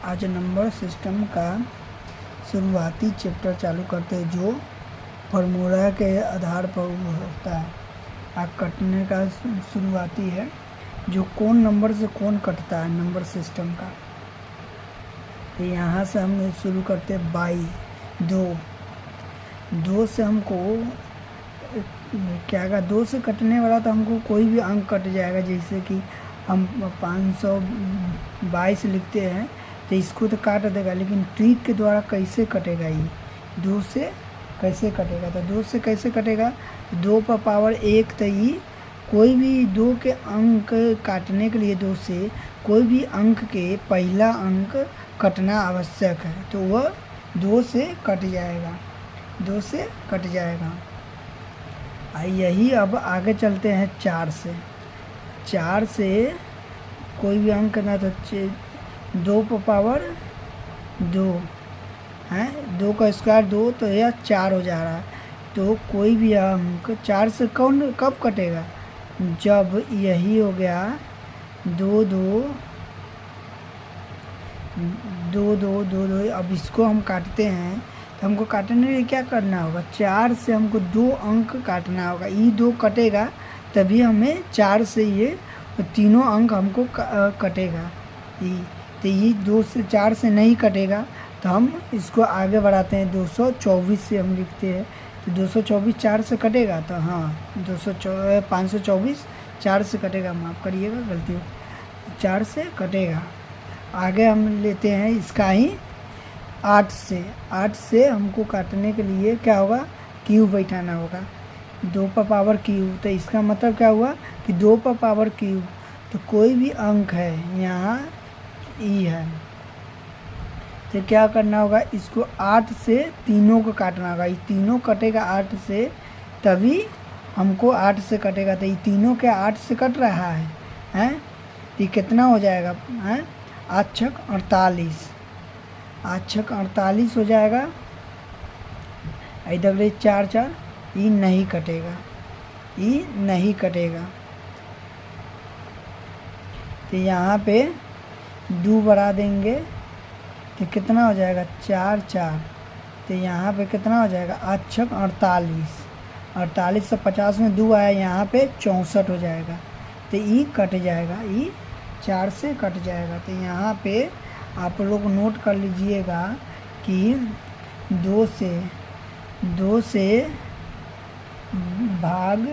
आज number system का शुरुआती चैप्टर चालू करते हैं जो फार्मूला के आधार पर होता है। आज कटने का शुरुआती है जो कौन नंबर से कौन कटता है नंबर सिस्टम का। तो यहाँ से हम शुरू करते हैं बाई दो से हमको क्या दो से कटने वाला तो हमको कोई भी अंक कट जाएगा। जैसे कि हम 522 लिखते हैं तो इसको तो काट देगा, लेकिन ट्रिक के द्वारा कैसे कटेगा ये दो से कैसे कटेगा। तो दो से कैसे कटेगा, 2 पर पावर 1 तो ये कोई भी दो के अंक काटने के लिए दो से कोई भी अंक के पहला अंक कटना आवश्यक है, तो वह 2 से कट जाएगा, 2 से कट जाएगा। यही अब आगे चलते हैं 4 से कोई भी अंक ना तो 2 पर पावर 2 है, 2 का स्क्वायर 2 तो यह 4 हो जा रहा है। तो कोई भी अंक 4 से कौन कब कटेगा, जब यही हो गया 2 2 2 2 2 2। अब इसको हम काटते हैं तो हमको काटने के लिए क्या करना होगा, 4 से हमको 2 अंक काटना होगा। ये 2 कटेगा तभी हमें 4 से ये तीनों अंक हमको कटेगा। तो ये 2 से 4 से नहीं कटेगा तो हम इसको आगे बढ़ाते हैं। 224 से हम लिखते हैं तो 224 4 से कटेगा, तो हाँ 524 4 से कटेगा, माफ़ करिएगा गलती हो, 4 से कटेगा। आगे हम लेते हैं इसका ही 8 से हमको काटने के लिए क्या होगा, क्यूब बैठाना होगा, 2 पर पावर क्यूब। तो इसका मतलब क्या हुआ कि 2 पर पावर क्यूब, तो कोई भी अंक है यहाँ ई है तो क्या करना होगा, इसको 8 से तीनों को काटना होगा। ये तीनों कटेगा 8 से तभी हमको 8 से कटेगा। तो ये तीनों के 8 से कट रहा है तो ये कितना हो जाएगा, 8 छक 48, 8 छक 48 हो जाएगा। इधर 4 4 ये नहीं कटेगा, ये नहीं कटेगा। तो यहाँ पे 2 बढ़ा देंगे तो कितना हो जाएगा, 4 4। तो यहाँ पे कितना हो जाएगा, 8 छक 48, 48 से 50 में 2 आया, यहाँ पे 64 हो जाएगा। तो ये कट जाएगा, ये 4 से कट जाएगा। तो यहाँ पे आप लोग नोट कर लीजिएगा कि 2 से भाग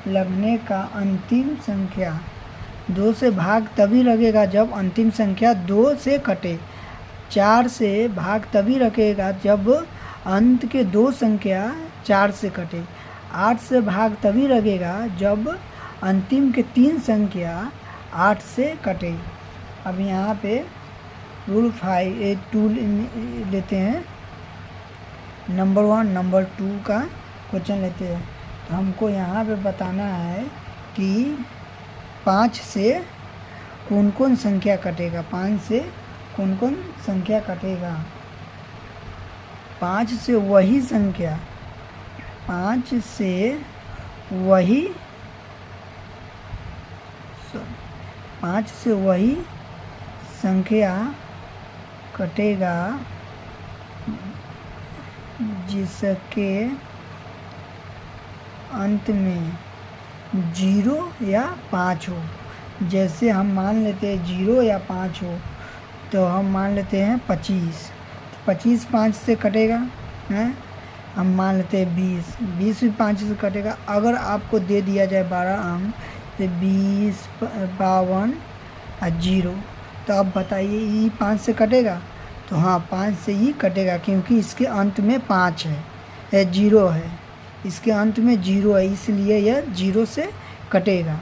लगने का अंतिम संख्या, 2 से भाग तभी लगेगा जब अंतिम संख्या 2 से कटे। 4 से भाग तभी लगेगा जब अंत के 2 संख्या 4 से कटे। 8 से भाग तभी लगेगा जब अंतिम के 3 संख्या 8 से कटे। अब यहाँ पे रूल 2 लेते हैं, नंबर 1 नंबर 2 का क्वेश्चन लेते हैं। तो हमको यहाँ पे बताना है कि 5 से कौन कौन संख्या कटेगा, 5 से कौन कौन संख्या कटेगा। 5 से वही संख्या, 5 से वही 5 से वही संख्या कटेगा जिसके अंत में 0 या 5 हो। जैसे हम मान लेते हैं 0 या 5 हो, तो हम मान लेते हैं 25, 25 5 से कटेगा हैं। हम मान लेते हैं 20, 20 भी 5 से कटेगा। अगर आपको दे दिया जाए 12 अंक तो 20 52 और 0, तो अब बताइए ये 5 से कटेगा। तो हाँ 5 से ही कटेगा क्योंकि इसके अंत में 5 है, 0 है, इसके अंत में 0 है, इसलिए यह 0 से कटेगा।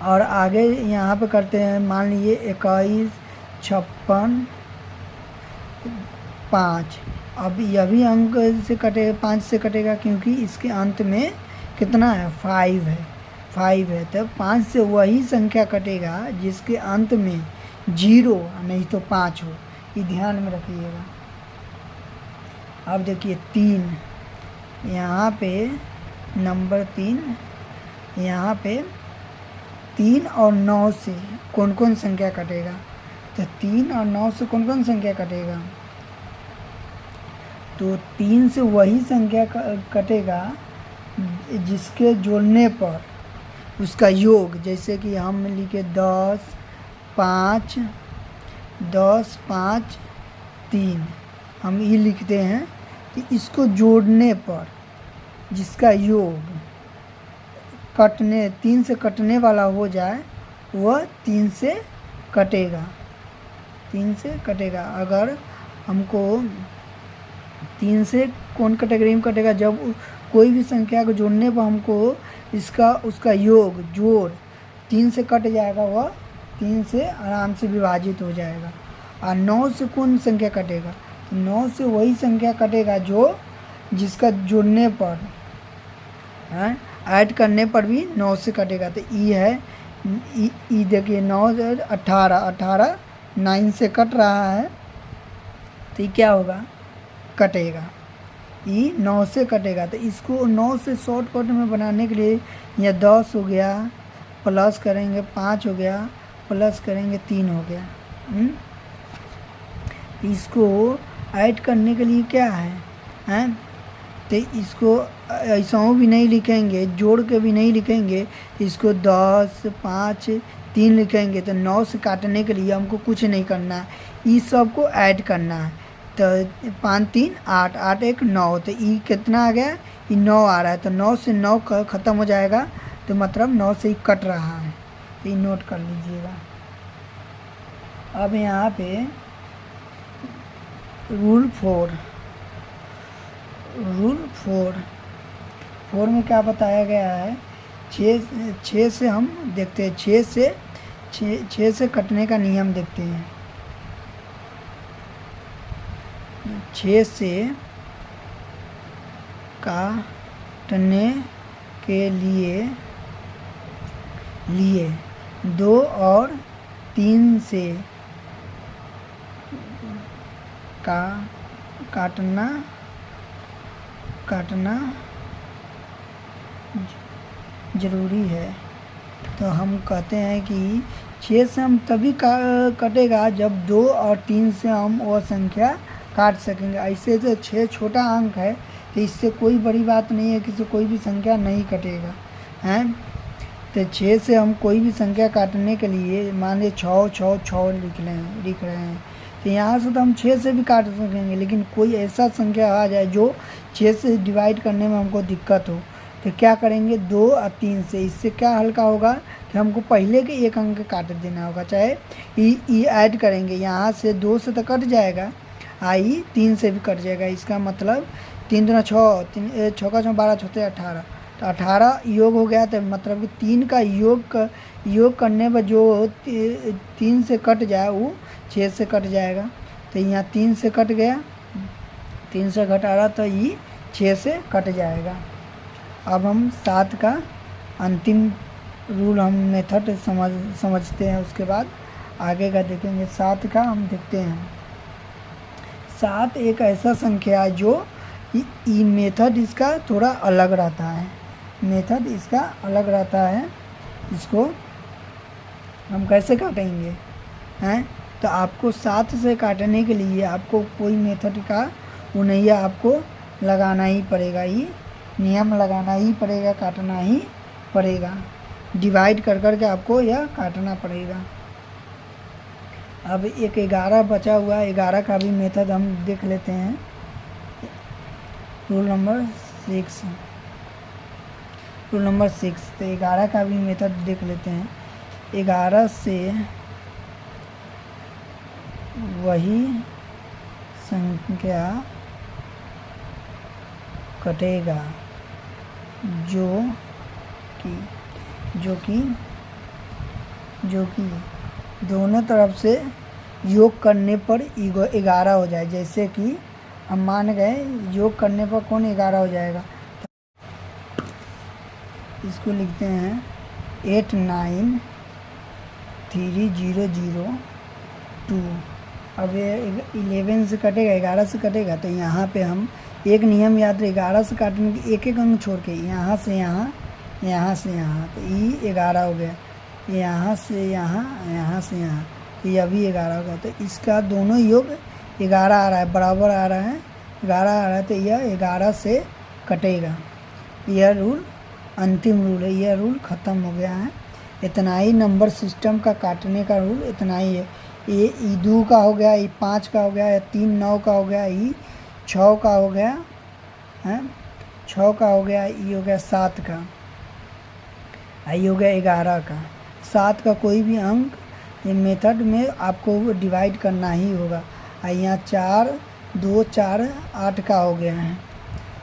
और आगे यहाँ पे करते हैं, मान लीजिए 21 56 5। अब यह भी अंक से कटेगा, 5 से कटेगा क्योंकि इसके अंत में कितना है, 5 है। तो 5 से वही संख्या कटेगा जिसके अंत में 0 नहीं तो 5 हो, ये ध्यान में रखिएगा। अब देखिए 3, यहाँ पे नंबर 3, यहाँ पे 3 और 9 से कौन कौन संख्या कटेगा। तो 3 और 9 से कौन कौन संख्या कटेगा? तो 3 से वही संख्या कटेगा जिसके जोड़ने पर उसका योग, जैसे कि हम लिखे 10, 5, 3 हम ये लिखते हैं कि इसको जोड़ने पर जिसका योग 3 से कटने वाला हो जाए वह 3 से कटेगा। अगर हमको 3 से कौन कैटेगरी में कटेगा? जब कोई भी संख्या को जोड़ने पर हमको उसका योग जोड़ 3 से कट जाएगा, वह 3 से आराम से विभाजित हो जाएगा। और 9 से कौन संख्या कटेगा? 9 से वही संख्या कटेगा जो जिसका जोड़ने पर ऐड करने पर भी 9 से कटेगा। तो ई है, ई देखिए 9 18 9 से कट रहा है, तो ये क्या होगा? कटेगा। ई 9 से कटेगा। तो इसको 9 से शॉर्टकट में बनाने के लिए यह 10 हो गया, प्लस करेंगे 5 हो गया, प्लस करेंगे 3 हो गया। इसको ऐड करने के लिए क्या है? तो इसको ऐसा भी नहीं लिखेंगे, जोड़ के भी नहीं लिखेंगे, इसको 10, 5, 3 लिखेंगे। तो 9 से काटने के लिए हमको कुछ नहीं करना है, इस सब को ऐड करना है। तो 5 3 8 8 1 9, तो ई कितना आ गया? ये 9 आ रहा है। तो 9 से 9 ख़त्म हो जाएगा, तो मतलब 9 से ही कट रहा है। तो ये नोट कर लीजिएगा। अब यहाँ पे रूल 4 में क्या बताया गया है? 6 से हम देखते हैं, 6 से कटने का नियम देखते हैं। 6 से काटने के लिए 2 और 3 से काटना ज़रूरी है। तो हम कहते हैं कि 6 से हम तभी कटेगा जब 2 और 3 से हम वह संख्या काट सकेंगे। ऐसे तो 6 छोटा अंक है, तो इससे कोई बड़ी बात नहीं है कि इससे कोई भी संख्या नहीं कटेगा, हैं। तो 6 से हम कोई भी संख्या काटने के लिए मान लीजिए 6 लिख रहे हैं, तो यहाँ से तो हम 6 से भी काट सकेंगे, लेकिन कोई ऐसा संख्या आ जाए जो 6 से डिवाइड करने में हमको दिक्कत हो, तो क्या करेंगे? 2 और 3 से। इससे क्या हल्का होगा कि हमको पहले के एक अंक काट देना होगा, चाहे ई ऐड करेंगे, यहाँ से 2 से तो कट जाएगा, आई 3 से भी कट जाएगा। इसका मतलब 3 दूना 6, 6 का 12 6 18, तो 18 योग हो गया। तो मतलब कि 3 का योग करने पर जो 3 से कट जाए वो 6 से कट जाएगा। तो यहाँ 3 से कट गया, 3 से घटा रहा, तो ये 6 से कट जाएगा। अब हम 7 का अंतिम रूल हम मेथड समझते हैं, उसके बाद आगे का देखेंगे। 7 का हम देखते हैं। 7 एक ऐसा संख्या है जो मेथड इसका थोड़ा अलग रहता है। इसको हम कैसे काटेंगे, हैं? तो आपको 7 से काटने के लिए आपको कोई मेथड का वो नहीं है, आपको लगाना ही पड़ेगा, ये नियम लगाना ही पड़ेगा, काटना ही पड़ेगा। डिवाइड कर के आपको यह काटना पड़ेगा। अब एक 11 बचा हुआ, 11 का भी मेथड हम देख लेते हैं। रूल नंबर 6, तो 11 का भी मेथड देख लेते हैं। 11 से वही संख्या कटेगा जो कि दोनों तरफ से योग करने पर 11 हो जाए। जैसे कि हम मान गए योग करने पर कौन 11 हो जाएगा, तो इसको लिखते हैं 893002। अब ये 11 से कटेगा, 11 से कटेगा, तो यहाँ पे हम एक नियम याद रहे, 11 से काटने की एक अंक छोड़ के यहाँ से यहाँ, तो ये 11 हो गया, यहाँ से यहाँ, यहाँ से यहाँ, ये अभी 11 होगा, तो इसका दोनों योग 11 आ रहा है, बराबर आ रहा है, 11 आ रहा है, तो यह 11 से कटेगा। यह रूल अंतिम रूल है, यह रूल ख़त्म हो गया है। इतना ही नंबर सिस्टम का काटने का रूल इतना ही है। ये ई 2 का हो गया, ई 5 का हो गया, या 3 9 का हो गया, ई 6 का हो गया है, 6 का हो गया, ई हो गया 7 का, आई हो गया 11 का। 7 का कोई भी अंक ये मेथड में आपको डिवाइड करना ही होगा। यहाँ 4 2 4 8 का हो गया है,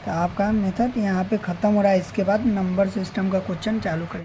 तो आपका मेथड यहाँ पे ख़त्म हो रहा है। इसके बाद नंबर सिस्टम का क्वेश्चन चालू करें।